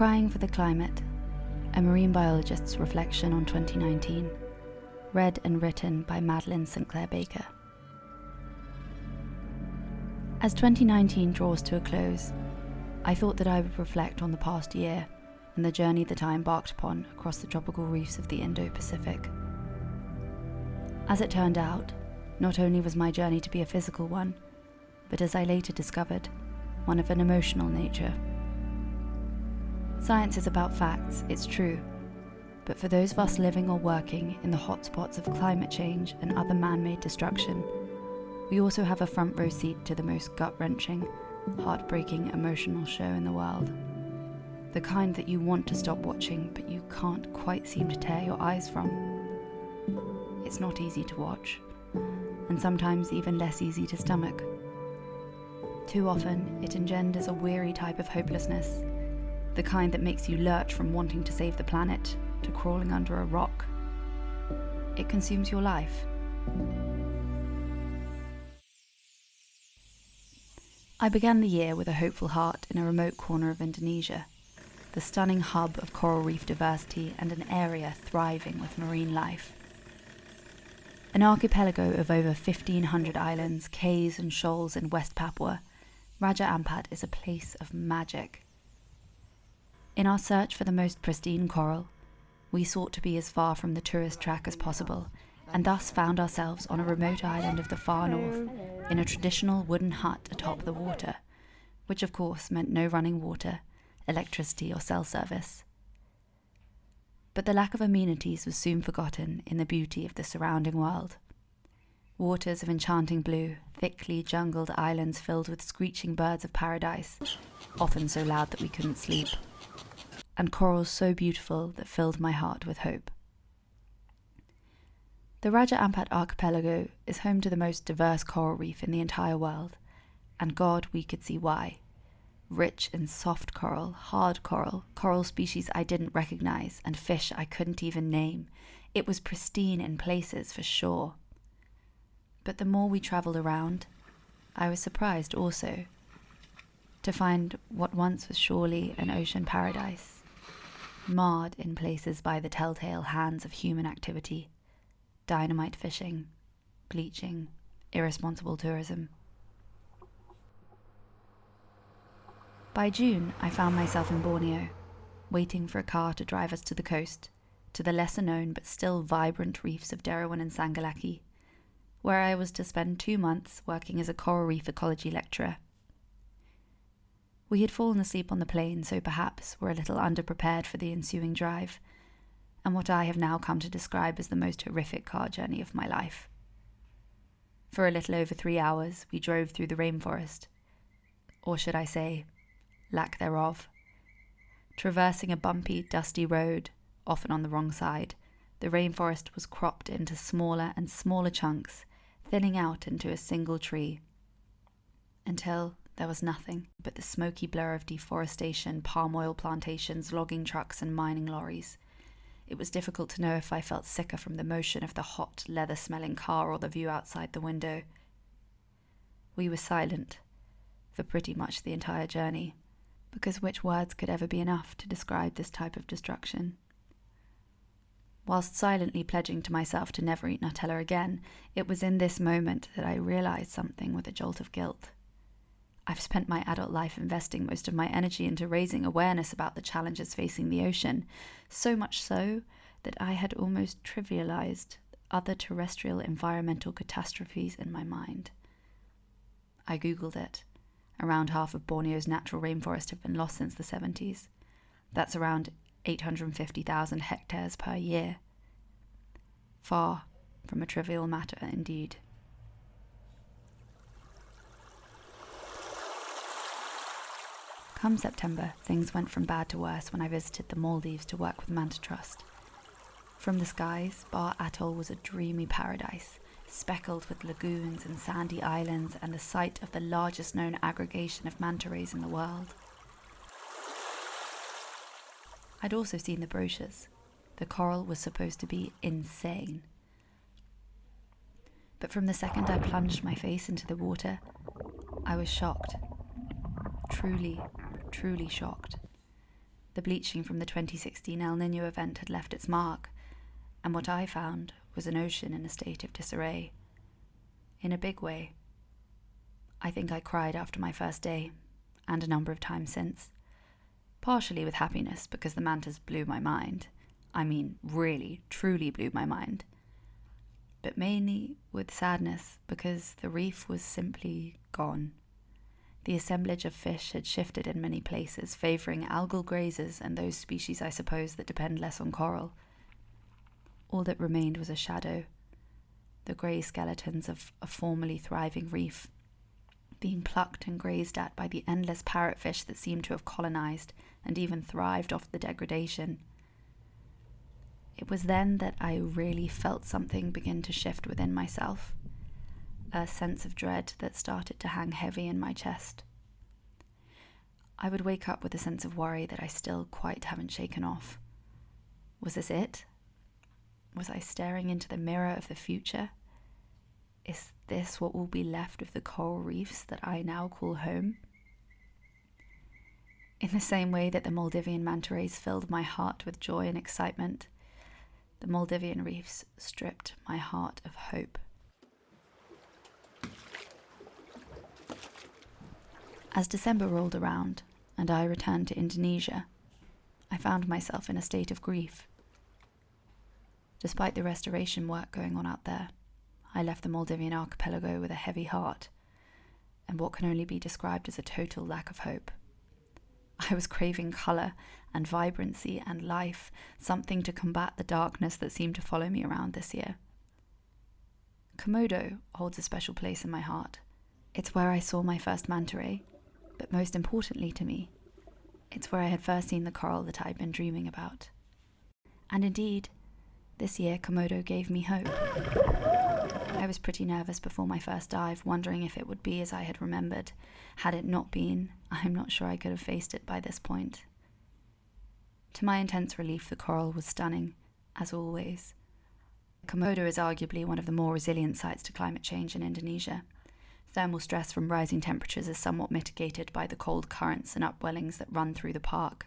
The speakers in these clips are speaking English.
Crying for the Climate, a marine biologist's reflection on 2019, read and written by Madeline Sinclair Baker. As 2019 draws to a close, I thought that I would reflect on the past year and the journey that I embarked upon across the tropical reefs of the Indo-Pacific. As it turned out, not only was my journey to be a physical one, but as I later discovered, one of an emotional nature. Science is about facts, it's true, but for those of us living or working in the hotspots of climate change and other man-made destruction, we also have a front row seat to the most gut-wrenching, heartbreaking emotional show in the world. The kind that you want to stop watching, but you can't quite seem to tear your eyes from. It's not easy to watch, and sometimes even less easy to stomach. Too often, it engenders a weary type of hopelessness, the kind that makes you lurch from wanting to save the planet to crawling under a rock. It consumes your life. I began the year with a hopeful heart in a remote corner of Indonesia, the stunning hub of coral reef diversity and an area thriving with marine life. An archipelago of over 1,500 islands, cays and shoals in West Papua, Raja Ampat is a place of magic. In our search for the most pristine coral, we sought to be as far from the tourist track as possible, and thus found ourselves on a remote island of the far north, in a traditional wooden hut atop the water, which of course meant no running water, electricity or cell service. But the lack of amenities was soon forgotten in the beauty of the surrounding world. Waters of enchanting blue, thickly jungled islands filled with screeching birds of paradise, often so loud that we couldn't sleep, and corals so beautiful that filled my heart with hope. The Raja Ampat archipelago is home to the most diverse coral reef in the entire world, and God, we could see why. Rich in soft coral, hard coral, coral species I didn't recognize, and fish I couldn't even name. It was pristine in places, for sure. But the more we travelled around, I was surprised also to find what once was surely an ocean paradise, marred in places by the telltale hands of human activity, dynamite fishing, bleaching, irresponsible tourism. By June, I found myself in Borneo, waiting for a car to drive us to the coast, to the lesser-known but still vibrant reefs of Derawan and Sangalaki, where I was to spend 2 months working as a coral reef ecology lecturer. We had fallen asleep on the plane, so perhaps were a little underprepared for the ensuing drive, and what I have now come to describe as the most horrific car journey of my life. For a little over 3 hours, we drove through the rainforest, or should I say, lack thereof. Traversing a bumpy, dusty road, often on the wrong side, the rainforest was cropped into smaller and smaller chunks, thinning out into a single tree, until there was nothing but the smoky blur of deforestation, palm oil plantations, logging trucks and mining lorries. It was difficult to know if I felt sicker from the motion of the hot, leather-smelling car or the view outside the window. We were silent for pretty much the entire journey, because which words could ever be enough to describe this type of destruction? Whilst silently pledging to myself to never eat Nutella again, it was in this moment that I realised something with a jolt of guilt. I've spent my adult life investing most of my energy into raising awareness about the challenges facing the ocean, so much so that I had almost trivialised other terrestrial environmental catastrophes in my mind. I googled it. Around half of Borneo's natural rainforest have been lost since the 70s. That's around 850,000 hectares per year. Far from a trivial matter indeed. Come September, things went from bad to worse when I visited the Maldives to work with Manta Trust. From the skies, Bar Atoll was a dreamy paradise, speckled with lagoons and sandy islands and the site of the largest known aggregation of manta rays in the world. I'd also seen the brochures. The coral was supposed to be insane. But from the second I plunged my face into the water, I was shocked. Truly shocked. The bleaching from the 2016 El Niño event had left its mark, and what I found was an ocean in a state of disarray. In a big way. I think I cried after my first day, and a number of times since. Partially with happiness because the mantas blew my mind. I mean, really, truly blew my mind. But mainly with sadness because the reef was simply gone. The assemblage of fish had shifted in many places, favouring algal grazers and those species, I suppose, that depend less on coral. All that remained was a shadow, the grey skeletons of a formerly thriving reef, being plucked and grazed at by the endless parrotfish that seemed to have colonised and even thrived off the degradation. It was then that I really felt something begin to shift within myself, a sense of dread that started to hang heavy in my chest. I would wake up with a sense of worry that I still quite haven't shaken off. Was this it? Was I staring into the mirror of the future? Is this what will be left of the coral reefs that I now call home? In the same way that the Maldivian manta rays filled my heart with joy and excitement, the Maldivian reefs stripped my heart of hope. As December rolled around and I returned to Indonesia, I found myself in a state of grief. Despite the restoration work going on out there, I left the Maldivian archipelago with a heavy heart and what can only be described as a total lack of hope. I was craving colour and vibrancy and life, something to combat the darkness that seemed to follow me around this year. Komodo holds a special place in my heart. It's where I saw my first manta ray, but most importantly to me, it's where I had first seen the coral that I'd been dreaming about. And indeed, this year Komodo gave me hope. I was pretty nervous before my first dive, wondering if it would be as I had remembered. Had it not been, I'm not sure I could have faced it by this point. To my intense relief, the coral was stunning, as always. Komodo is arguably one of the more resilient sites to climate change in Indonesia. Thermal stress from rising temperatures is somewhat mitigated by the cold currents and upwellings that run through the park.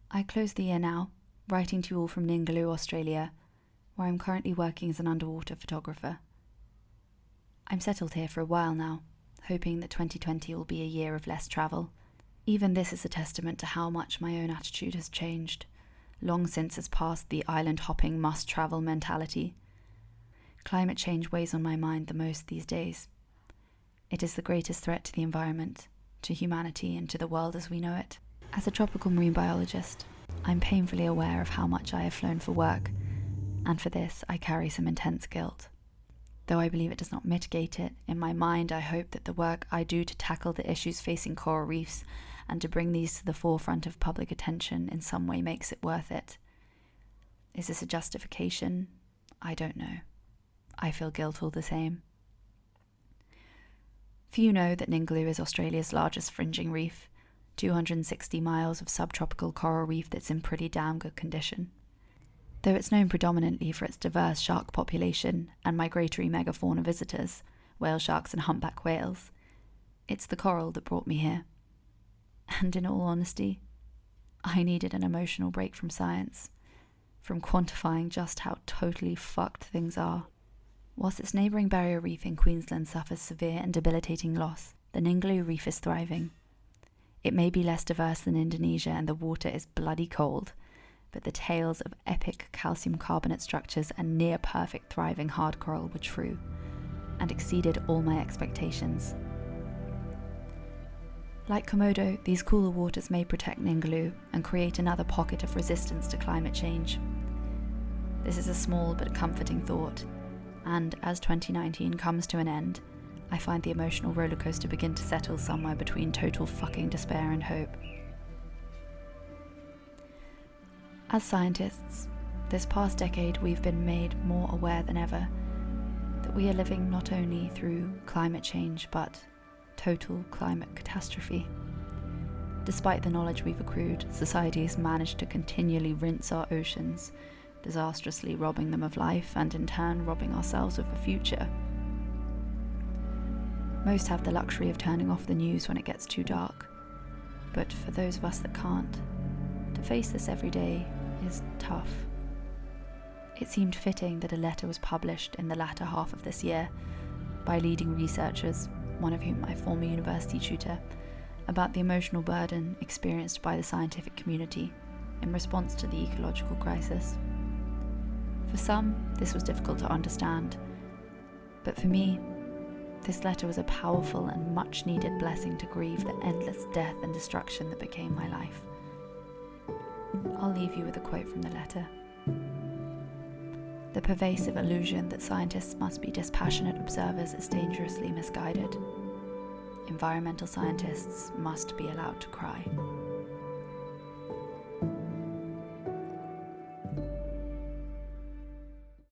I close the year now, writing to you all from Ningaloo, Australia, where I'm currently working as an underwater photographer. I'm settled here for a while now, hoping that 2020 will be a year of less travel. Even this is a testament to how much my own attitude has changed. Long since has passed the island-hopping must-travel mentality. Climate change weighs on my mind the most these days. It is the greatest threat to the environment, to humanity, and to the world as we know it. As a tropical marine biologist, I'm painfully aware of how much I have flown for work, and for this I carry some intense guilt. Though I believe it does not mitigate it, in my mind I hope that the work I do to tackle the issues facing coral reefs and to bring these to the forefront of public attention in some way makes it worth it. Is this a justification? I don't know. I feel guilt all the same. Few know that Ningaloo is Australia's largest fringing reef, 260 miles of subtropical coral reef that's in pretty damn good condition. Though it's known predominantly for its diverse shark population and migratory megafauna visitors, whale sharks and humpback whales, it's the coral that brought me here. And in all honesty, I needed an emotional break from science, from quantifying just how totally fucked things are. Whilst its neighbouring barrier reef in Queensland suffers severe and debilitating loss, the Ningaloo reef is thriving. It may be less diverse than Indonesia and the water is bloody cold, but the tales of epic calcium carbonate structures and near-perfect thriving hard coral were true, and exceeded all my expectations. Like Komodo, these cooler waters may protect Ningaloo and create another pocket of resistance to climate change. This is a small but comforting thought, and as 2019 comes to an end, I find the emotional rollercoaster begin to settle somewhere between total fucking despair and hope. As scientists, this past decade we've been made more aware than ever that we are living not only through climate change but total climate catastrophe. Despite the knowledge we've accrued, society has managed to continually rinse our oceans, disastrously robbing them of life and in turn robbing ourselves of a future. Most have the luxury of turning off the news when it gets too dark. But for those of us that can't, to face this every day is tough. It seemed fitting that a letter was published in the latter half of this year by leading researchers, one of whom my former university tutor, about the emotional burden experienced by the scientific community in response to the ecological crisis. For some, this was difficult to understand, but for me, this letter was a powerful and much-needed blessing to grieve the endless death and destruction that became my life. I'll leave you with a quote from the letter. The pervasive illusion that scientists must be dispassionate observers is dangerously misguided. Environmental scientists must be allowed to cry.